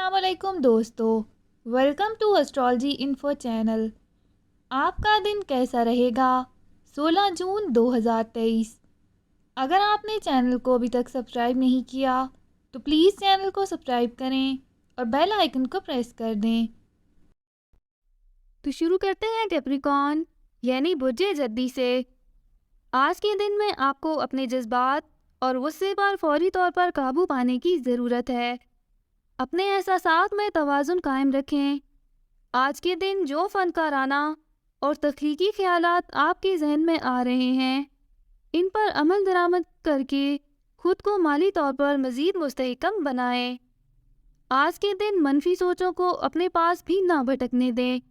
अस्सलाम वालेकुम दोस्तों, welcome to astrology info channel. आपका दिन कैसा रहेगा? 16 जून 2023। अगर आपने चैनल को अभी तक सब्सक्राइब नहीं किया तो प्लीज़ चैनल को सब्सक्राइब करें और बेल आइकन को प्रेस कर दें। तो शुरू करते हैं कैप्रिकॉर्न यानी बुर्जे जद्दी से। आज के दिन में आपको अपने जज्बात और गुस्से पर फौरी तौर पर काबू पाने की ज़रूरत है। अपने एहसासात में तवाज़ुन कायम रखें। आज के दिन जो फ़नकाराना और तख्लीकी ख्यालात आपके जहन में आ रहे हैं, इन पर अमल दरामद करके खुद को माली तौर पर मज़ीद मुस्तहकम बनाएं। आज के दिन मनफी सोचों को अपने पास भी ना भटकने दें।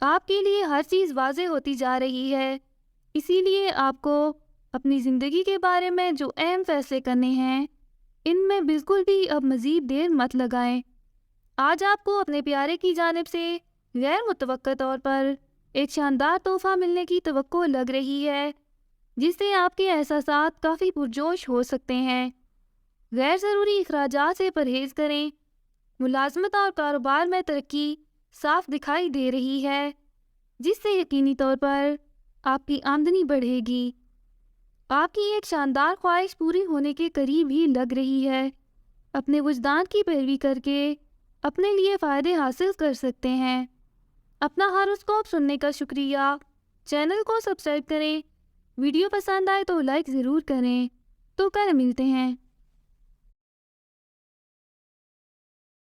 आपके लिए हर चीज़ वाज़ेह होती जा रही है, इसीलिए आपको अपनी ज़िंदगी के बारे में जो अहम फैसले करने हैं, इनमें बिल्कुल भी अब मज़ीद देर मत लगाएं। आज आपको अपने प्यारे की जानिब से गैर मुतवक्का तौर पर एक शानदार तोहफ़ा मिलने की तवक्को लग रही है, जिससे आपके एहसासात काफ़ी पुरजोश हो सकते हैं। गैर ज़रूरी अखराजात से परहेज़ करें। मुलाजमत और कारोबार में तरक्की साफ दिखाई दे रही है, जिससे यकीनी तौर पर आपकी आमदनी बढ़ेगी। आपकी एक शानदार ख्वाहिश पूरी होने के करीब ही लग रही है। अपने वजदान की पैरवी करके अपने लिए फ़ायदे हासिल कर सकते हैं। अपना हॉरोस्कोप सुनने का शुक्रिया। चैनल को सब्सक्राइब करें। वीडियो पसंद आए तो लाइक ज़रूर करें। तो कल मिलते हैं।